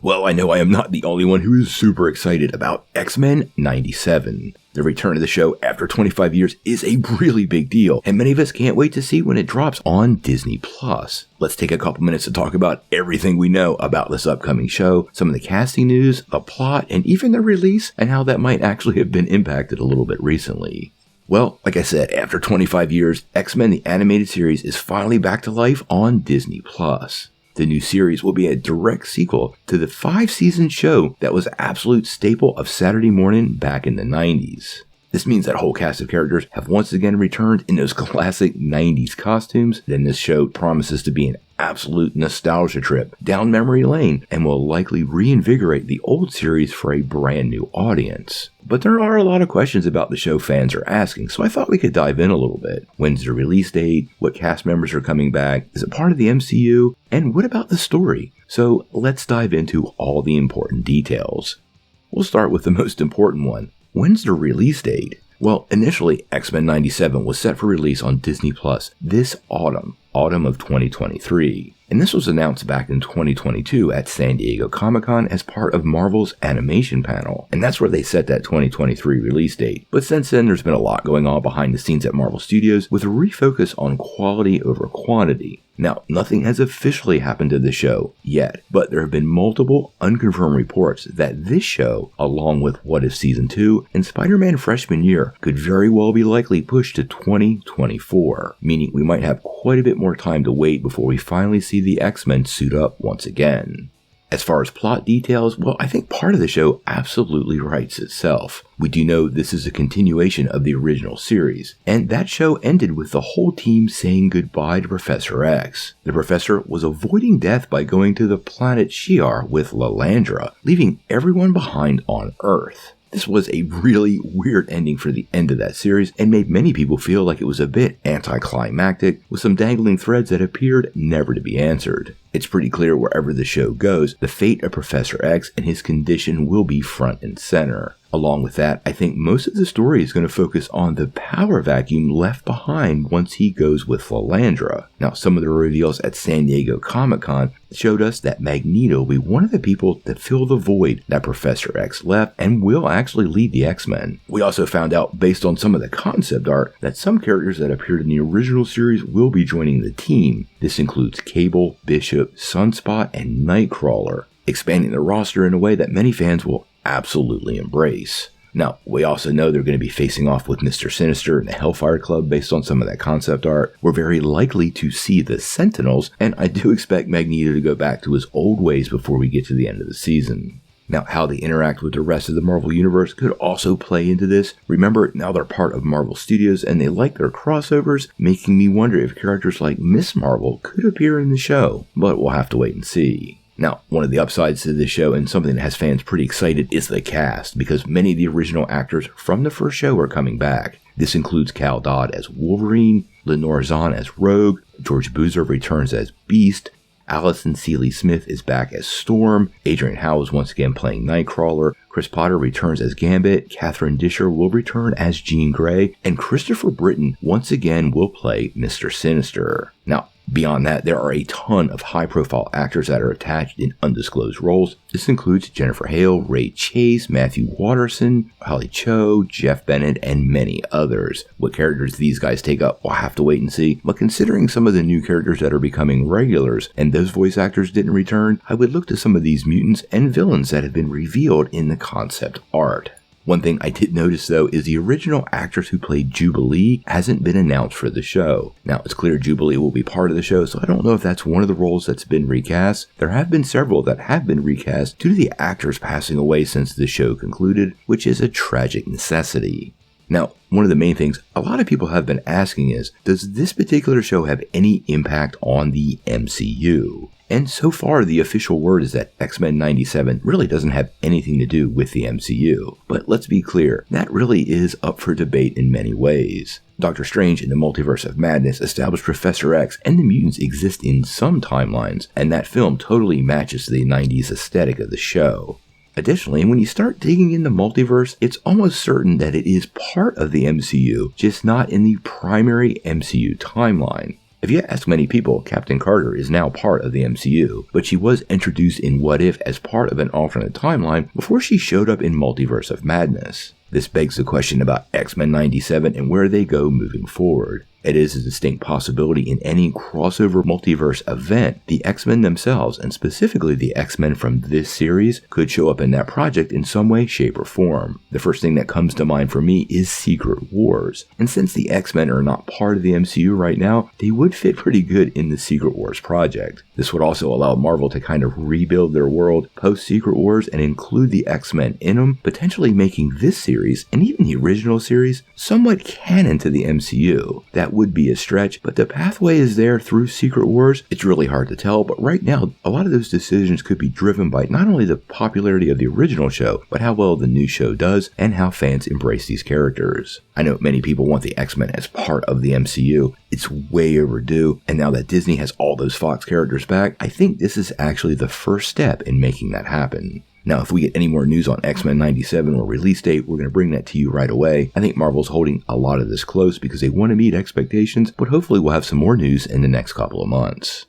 Well, I know I am not the only one who is super excited about X-Men 97. The return of the show after 25 years is a really big deal, and many of us can't wait to see when it drops on Disney+. Let's take a couple minutes to talk about everything we know about this upcoming show, some of the casting news, the plot, and even the release, and how that might actually have been impacted a little bit recently. Well, like I said, after 25 years, X-Men the Animated Series is finally back to life on Disney+. The new series will be a direct sequel to the 5-season show that was an absolute staple of Saturday morning back in the 90s. This means that a whole cast of characters have once again returned in those classic 90s costumes. Then this show promises to be an absolute nostalgia trip down memory lane and will likely reinvigorate the old series for a brand new audience. But there are a lot of questions about the show fans are asking, so I thought we could dive in a little bit. When's the release date? What cast members are coming back? Is it part of the MCU? And what about the story? So let's dive into all the important details. We'll start with the most important one. When's the release date? Well, initially, X-Men 97 was set for release on Disney Plus this autumn of 2023. And this was announced back in 2022 at San Diego Comic-Con as part of Marvel's animation panel. And that's where they set that 2023 release date. But since then, there's been a lot going on behind the scenes at Marvel Studios with a refocus on quality over quantity. Now, nothing has officially happened to the show yet, but there have been multiple unconfirmed reports that this show, along with What If Season 2 and Spider-Man Freshman Year, could very well be likely pushed to 2024, meaning we might have quite a bit more time to wait before we finally see the X-Men suit up once again. As far as plot details, well, I think part of the show absolutely writes itself. We do know this is a continuation of the original series, and that show ended with the whole team saying goodbye to Professor X. The Professor was avoiding death by going to the planet Shi'ar with Lilandra, leaving everyone behind on Earth. This was a really weird ending for the end of that series and made many people feel like it was a bit anticlimactic with some dangling threads that appeared never to be answered. It's pretty clear wherever the show goes, the fate of Professor X and his condition will be front and center. Along with that, I think most of the story is going to focus on the power vacuum left behind once he goes with Lilandra. Now, some of the reveals at San Diego Comic-Con showed us that Magneto will be one of the people to fill the void that Professor X left and will actually lead the X-Men. We also found out, based on some of the concept art, that some characters that appeared in the original series will be joining the team. This includes Cable, Bishop, Sunspot, and Nightcrawler, expanding the roster in a way that many fans will absolutely embrace. Now, we also know they're going to be facing off with Mr. Sinister and the Hellfire Club based on some of that concept art. We're very likely to see the Sentinels, and I do expect Magneto to go back to his old ways before we get to the end of the season. Now, how they interact with the rest of the Marvel Universe could also play into this. Remember, now they're part of Marvel Studios and they like their crossovers, making me wonder if characters like Miss Marvel could appear in the show, but we'll have to wait and see. Now, one of the upsides to this show and something that has fans pretty excited is the cast, because many of the original actors from the first show are coming back. This includes Cal Dodd as Wolverine, Lenore Zahn as Rogue, George Boozer returns as Beast, Allison Seeley Smith is back as Storm, Adrian Howe is once again playing Nightcrawler, Chris Potter returns as Gambit, Catherine Disher will return as Jean Grey, and Christopher Britton once again will play Mr. Sinister. Now, beyond that, there are a ton of high-profile actors that are attached in undisclosed roles. This includes Jennifer Hale, Ray Chase, Matthew Watterson, Holly Cho, Jeff Bennett, and many others. What characters these guys take up, we'll have to wait and see. But considering some of the new characters that are becoming regulars, and those voice actors didn't return, I would look to some of these mutants and villains that have been revealed in the concept art. One thing I did notice though is the original actress who played Jubilee hasn't been announced for the show. Now it's clear Jubilee will be part of the show, so I don't know if that's one of the roles that's been recast. There have been several that have been recast due to the actors passing away since the show concluded, which is a tragic necessity. Now, one of the main things a lot of people have been asking is, does this particular show have any impact on the MCU? And so far, the official word is that X-Men 97 really doesn't have anything to do with the MCU. But let's be clear, that really is up for debate in many ways. Doctor Strange in the Multiverse of Madness established Professor X and the mutants exist in some timelines, and that film totally matches the 90s aesthetic of the show. Additionally, when you start digging in the multiverse, it's almost certain that it is part of the MCU, just not in the primary MCU timeline. If you ask many people, Captain Carter is now part of the MCU, but she was introduced in What If as part of an alternate timeline before she showed up in Multiverse of Madness. This begs the question about X-Men 97 and where they go moving forward. It is a distinct possibility in any crossover multiverse event, the X-Men themselves, and specifically the X-Men from this series, could show up in that project in some way, shape, or form. The first thing that comes to mind for me is Secret Wars, and since the X-Men are not part of the MCU right now, they would fit pretty good in the Secret Wars project. This would also allow Marvel to kind of rebuild their world post-Secret Wars and include the X-Men in them, potentially making this series, and even the original series, somewhat canon to the MCU. That would be a stretch, but the pathway is there through Secret Wars. It's really hard to tell, but right now, a lot of those decisions could be driven by not only the popularity of the original show, but how well the new show does and how fans embrace these characters. I know many people want the X-Men as part of the MCU. It's way overdue, and now that Disney has all those Fox characters back, I think this is actually the first step in making that happen. Now, if we get any more news on X-Men 97 or release date, we're going to bring that to you right away. I think Marvel's holding a lot of this close because they want to meet expectations, but hopefully we'll have some more news in the next couple of months.